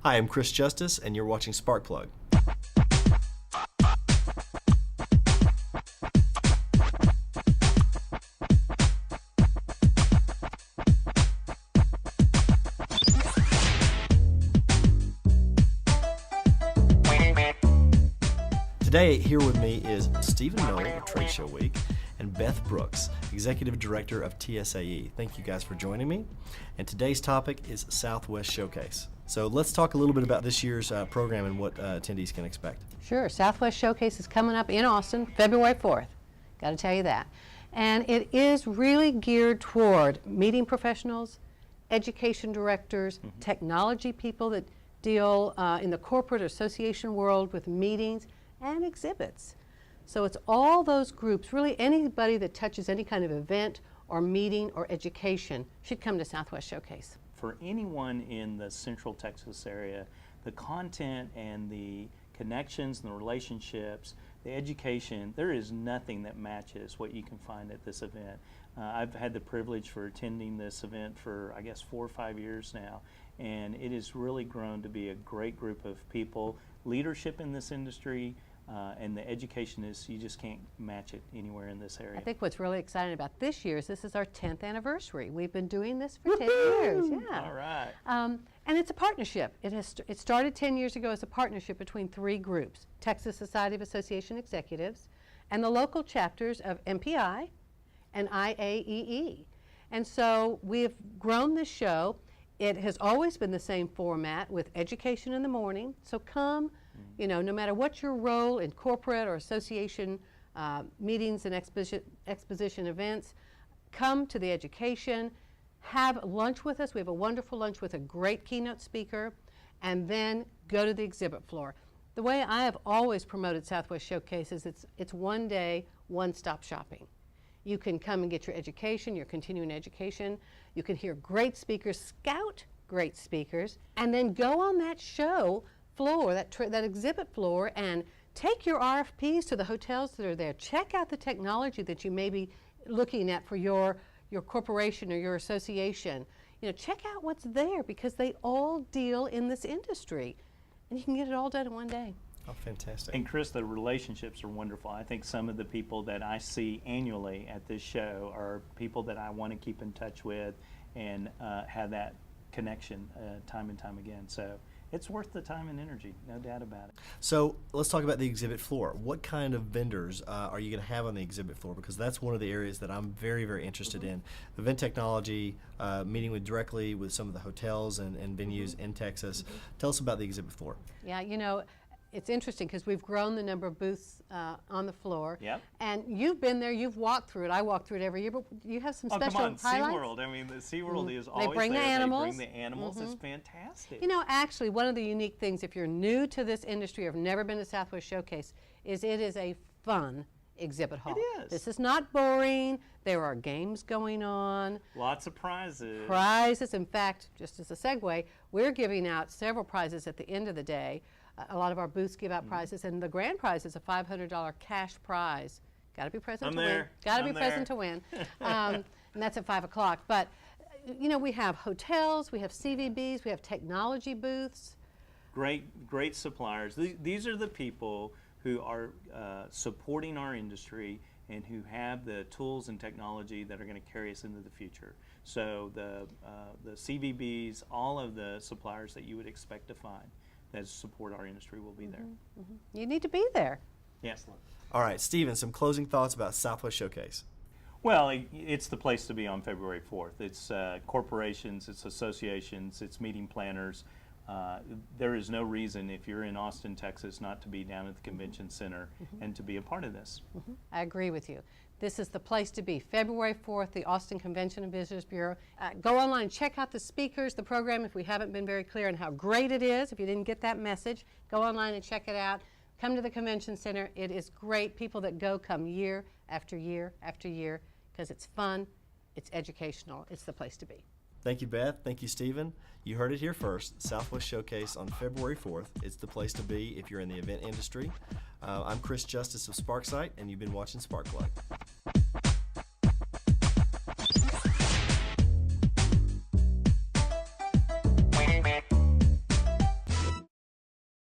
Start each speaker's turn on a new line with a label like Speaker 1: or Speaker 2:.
Speaker 1: Hi, I'm Chris Justice, and you're watching SparkPlug. Today, here with me is Stephen Nold of Trade Show Week and Beth Brooks, Executive Director of TSAE. Thank you guys for joining me. And today's topic is Southwest Showcase. So let's talk a little bit about this year's program and what attendees can expect.
Speaker 2: Sure. Southwest Showcase is coming up in Austin, February 4th. Got to tell you that. And it is really geared toward meeting professionals, education directors, technology people that deal in the corporate association world with meetings and exhibits. So it's all those groups, really anybody that touches any kind of event or meeting or education should come to Southwest Showcase.
Speaker 3: For anyone in the Central Texas area, the content and the connections and the relationships, the education, there is nothing that matches what you can find at this event. I've had the privilege for attending this event for, I guess, 4 or 5 years now, and it has really grown to be a great group of people, leadership in this industry, and the education is, you just can't match it anywhere in this area.
Speaker 2: I think what's really exciting about this year is this is our 10th anniversary. We've been doing this for 10 years. Yeah.
Speaker 3: All right.
Speaker 2: And it's a partnership. It started 10 years ago as a partnership between 3 groups, Texas Society of Association Executives and the local chapters of MPI and IAEE. And so we've grown this show. It has always been the same format with education in the morning. So come, you know, no matter what your role in corporate or association meetings and exposition events, come to the education, have lunch with us. We have a wonderful lunch with a great keynote speaker, and then go to the exhibit floor. The way I have always promoted Southwest Showcase is it's one day, one-stop shopping. You can come and get your education, your continuing education. You can hear great speakers, scout great speakers, and then go on that show floor, that exhibit floor, and take your RFPs to the hotels that are there. Check out the technology that you may be looking at for your corporation or your association. You know, check out what's there because they all deal in this industry, and you can get it all done in one day.
Speaker 1: Oh, fantastic.
Speaker 3: And Chris, the relationships are wonderful. I think some of the people that I see annually at this show are people that I want to keep in touch with and have that connection time and time again. So it's worth the time and energy, no doubt about it.
Speaker 1: So let's talk about the exhibit floor. What kind of vendors are you going to have on the exhibit floor? Because that's one of the areas that I'm very, very interested in. Event technology, meeting directly with some of the hotels and venues in Texas. Tell us about the exhibit floor.
Speaker 2: Yeah, you know, it's interesting because we've grown the number of booths on the floor.
Speaker 3: Yep.
Speaker 2: And you've been there, you've walked through it. I walk through it every year, but you have some special highlights?
Speaker 3: SeaWorld. I mean, the SeaWorld is always
Speaker 2: They bring
Speaker 3: there.
Speaker 2: the animals.
Speaker 3: They bring the animals. It's fantastic.
Speaker 2: You know, actually, one of the unique things, if you're new to this industry or have never been to Southwest Showcase, is it is a fun exhibit hall.
Speaker 3: It is.
Speaker 2: This is not boring. There are games going on.
Speaker 3: Lots of prizes.
Speaker 2: Prizes. In fact, just as a segue, we're giving out several prizes at the end of the day. A lot of our booths give out prizes, and the grand prize is a $500 cash prize. Got to be present to win. Got to be present to win. And that's at 5 o'clock. But, you know, we have hotels, we have CVBs, we have technology booths.
Speaker 3: Great suppliers. These are the people who are supporting our industry and who have the tools and technology that are going to carry us into the future. So the CVBs, all of the suppliers that you would expect to find that support our industry will be there.
Speaker 2: You need to be there.
Speaker 3: Yes.
Speaker 1: All right, Stephen, some closing thoughts about Southwest Showcase.
Speaker 3: Well, it's the place to be on February 4th. It's corporations, it's associations, it's meeting planners. There is no reason, if you're in Austin, Texas, not to be down at the convention center and to be a part of this.
Speaker 2: I agree with you. This is the place to be. February 4th, the Austin Convention and Visitors Bureau. Go online, check out the speakers, the program, if we haven't been very clear on how great it is. If you didn't get that message, go online and check it out. Come to the convention center. It is great. People that go come year after year after year because it's fun, it's educational, it's the place to be.
Speaker 1: Thank you, Beth. Thank you, Stephen. You heard it here first. Southwest Showcase on February 4th. It's the place to be if you're in the event industry. I'm Chris Justice of Sparksight, and you've been watching SparkPlug.